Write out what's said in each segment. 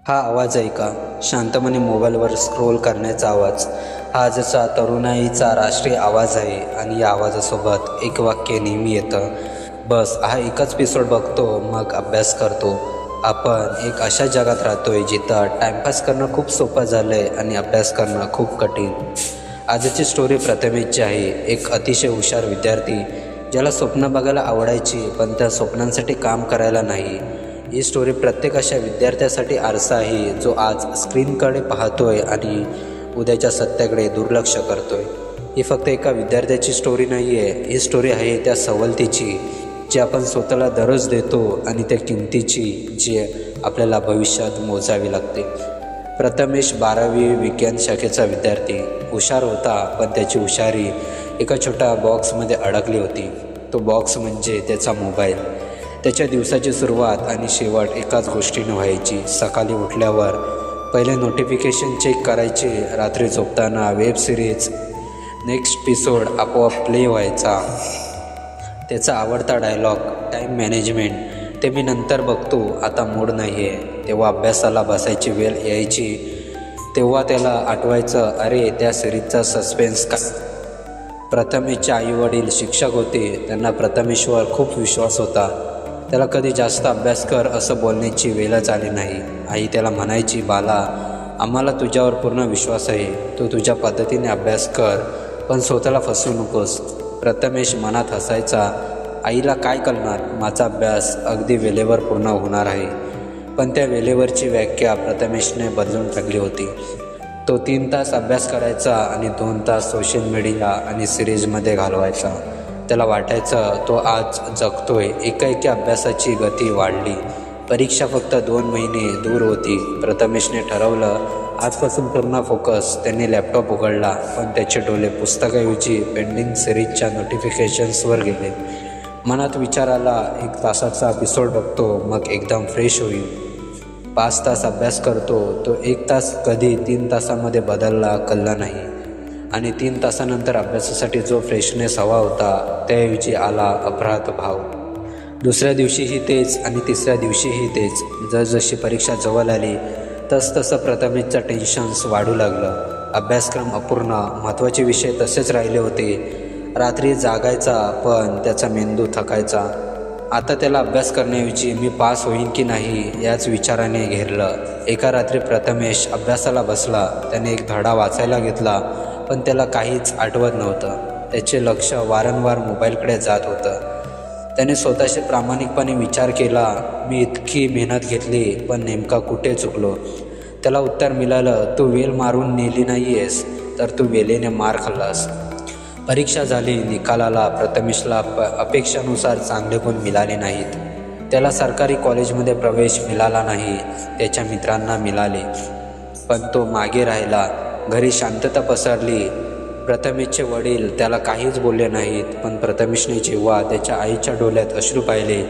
हा आवाज ऐका, शांतपणे मोबाईलवर स्क्रोल करण्याचा आवाज. हा आजचा तरुणाईचा राष्ट्रीय आवाज आहे आणि या आवाजासोबत एक वाक्य नेहमी येतं, बस हा एकच एपिसोड बघतो मग अभ्यास करतो. आपण एक अशा जगात राहतोय जिथं टाइमपास करणं खूप सोपं झालं आहे आणि अभ्यास करणं खूप कठीण. आजची स्टोरी प्रथमेशची आहे, एक अतिशय हुशार विद्यार्थी ज्याला स्वप्न बघायला आवडायची पण त्या स्वप्नांसाठी काम करायला नाही. ही स्टोरी प्रत्येक अशा विद्यार्थ्यासाठी आरसा आहे जो आज स्क्रीनकडे पाहतोय आणि उद्याच्या सत्याकडे दुर्लक्ष करतोय. ही फक्त एका विद्यार्थ्याची स्टोरी नाही आहे, ही स्टोरी आहे त्या सवलतीची जी आपण स्वतःला दररोज देतो आणि त्या किमतीची जी आपल्याला भविष्यात मोजावी लागते. प्रथमेश 12वी विज्ञान शाखेचा विद्यार्थी हुशार होता, पण त्याची हुशारी एका छोट्या बॉक्समध्ये अडकली होती. तो बॉक्स म्हणजे त्याचा मोबाईल. त्याच्या दिवसाची सुरुवात आणि शेवट एकाच गोष्टीने व्हायची. सकाळी उठल्यावर पहिले नोटिफिकेशन चेक करायचे, रात्री झोपताना वेब सिरीज नेक्स्ट एपिसोड आपोआप प्ले व्हायचा. त्याचा आवडता डायलॉग, टाईम मॅनेजमेंट, ते मी नंतर बघतो, आता मूड नाही आहे. तेव्हा अभ्यासाला बसायची वेळ यायची तेव्हा त्याला आठवायचं, अरे त्या सिरीजचा सस्पेन्स का. प्रथमेशचे आईवडील शिक्षक होते, त्यांना प्रथमेशवर खूप विश्वास होता. त्याला कधी जास्त अभ्यास कर असं बोलण्याची वेळच आली नाही. आई त्याला म्हणायची, बाला आम्हाला तुझ्यावर पूर्ण विश्वास आहे, तू तुझ्या पद्धतीने अभ्यास कर पण स्वतःला फसवू नकोस. प्रथमेश मनात हसायचा, आईला काय कळणार, माझा अभ्यास अगदी वेळेवर पूर्ण होणार आहे. पण त्या वेळेवरची व्याख्या प्रथमेशने बदलून टाकली होती. तो 3 तास अभ्यास करायचा आणि 2 तास सोशल मीडिया आणि सिरीजमध्ये घालवायचा. त्याला वाटायचं तो आज जगतोय. एकाएकी अभ्यासाची गती वाढली. परीक्षा फक्त 2 महिने दूर होती. प्रथमेशने ठरवलं, आजपासून पूर्ण फोकस. त्यांनी लॅपटॉप उघडला पण त्याचे डोळे पुस्तकाऐवजी पेंडिंग सिरीजच्या नोटिफिकेशन्सवर गेले. मनात विचार आला, 1 तासाचा एपिसोड बघतो मग एकदम फ्रेश होईल. 5 तास अभ्यास करतो. तो 1 तास कधी 3 तासामध्ये बदलला कळला नाही. आणि 3 तासानंतर अभ्यासासाठी जो फ्रेशनेस हवा होता त्याऐवजी आला अपराध भाव. दुसऱ्या दिवशीही तेच आणि तिसऱ्या दिवशीही तेच. जसजशी परीक्षा जवळ आली तसतसं प्रथमेशचं टेन्शन्स वाढू लागलं. अभ्यासक्रम अपूर्ण, महत्त्वाचे विषय तसेच राहिले होते. रात्री जागायचा पण त्याचा मेंदू थकायचा. आता त्याला अभ्यास करण्याऐवजी मी पास होईन की नाही याच विचाराने घेरलं. एका रात्री प्रथमेश अभ्यासाला बसला. त्याने एक धडा वाचायला घेतला पण त्याला काहीच आठवत नव्हतं. त्याचे लक्ष वारंवार मोबाईलकडे जात होतं. त्याने स्वतःशी प्रामाणिकपणे विचार केला, मी इतकी मेहनत घेतली पण नेमका कुठे चुकलो. त्याला उत्तर मिळालं, तू वेळ मारून नेली नाही आहेस तर तू वेळेने मार खाल्लास. परीक्षा झाली, निकाल आला. प्रथमेशला अपेक्षानुसार चांगले गुण मिळाले नाहीत. त्याला सरकारी कॉलेजमध्ये प्रवेश मिळाला नाही. त्याच्या मित्रांना मिळाले पण तो मागे राहिला. घरी शांतता पसरली. प्रथमेशचे वडील त्याला काहीच बोलले नाहीत. पण प्रथमेशने जेव्हा त्याच्या आईच्या डोळ्यात अश्रू पाहिले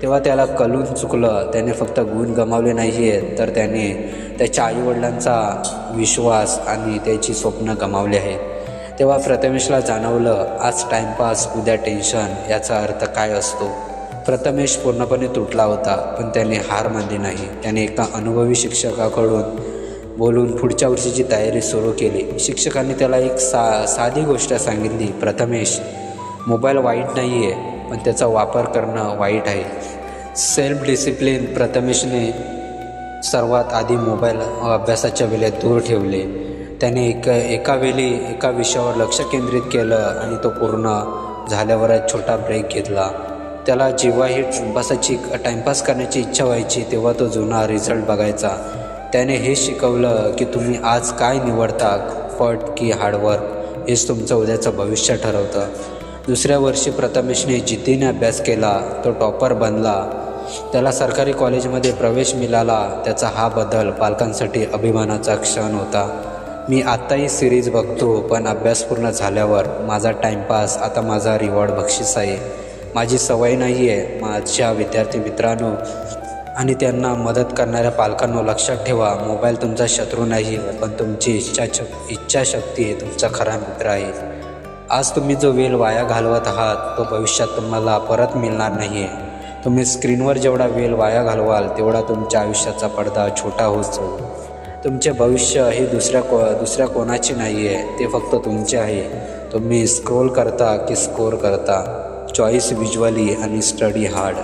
तेव्हा त्याला कळून चुकलं, त्याने फक्त गुण गमावले नाही आहेत तर त्याने त्याच्या आईवडिलांचा विश्वास आणि त्याची स्वप्न गमावले आहेत. तेव्हा प्रथमेशला जाणवलं, आज टाईमपास उद्या टेन्शन, याचा अर्थ काय असतो. प्रथमेश पूर्णपणे तुटला होता पण त्याने हार मानली नाही. त्याने एका अनुभवी शिक्षकाकडून बोलून पुढच्या वर्षीची तयारी सुरू केली. शिक्षकांनी त्याला एक साधी गोष्ट सांगितली, प्रथमेश मोबाईल वाईट नाही आहे पण त्याचा वापर करणं वाईट आहे. Self discipline. प्रथमेशने सर्वात आधी मोबाईल अभ्यासाच्या वेळेत दूर ठेवले. त्याने एका विषयावर लक्ष केंद्रित केलं आणि तो पूर्ण झाल्यावर एक छोटा ब्रेक घेतला. त्याला जेव्हाही टाईमपास करण्याची इच्छा व्हायची तेव्हा तो जुना रिझल्ट बघायचा. त्याने हे शिकवलं की तुम्ही आज काय निवडता, फट की हार्डवर्क, हेच तुमचं उद्याचं भविष्य ठरवतं. दुसऱ्या वर्षी प्रथमेशने जिद्दीने अभ्यास केला. तो टॉपर बनला. त्याला सरकारी कॉलेजमध्ये प्रवेश मिळाला. त्याचा हा बदल पालकांसाठी अभिमानाचा क्षण होता. मी आत्ताही सिरीज बघतो पण अभ्यास पूर्ण झाल्यावर माझा टाईमपास आता माझा रिवॉर्ड बक्षीस आहे. माझी सवय नाही आहे. माझ्या विद्यार्थी मित्रांनो आणि त्यांना मदत करणाऱ्या पालकांनो, लक्षात ठेवा, मोबाईल तुमचा शत्रू नाही पण तुमची इच्छाशक्ती तुमचा खरा मित्र आहे. आज तुम्ही जो वेळ वाया घालवत आहात तो भविष्यात तुम्हाला परत मिळणार नाही आहे. तुम्ही स्क्रीनवर जेवढा वेळ वाया घालवाल तेवढा तुमच्या आयुष्याचा पडदा छोटा होत जाईल. तुमचे भविष्य हे दुसऱ्या कोणाचे नाही आहे, ते फक्त तुमचे आहे. तुम्ही स्क्रोल करता की स्कोर करता, चॉईस विज्युअली आणि स्टडी हार्ड.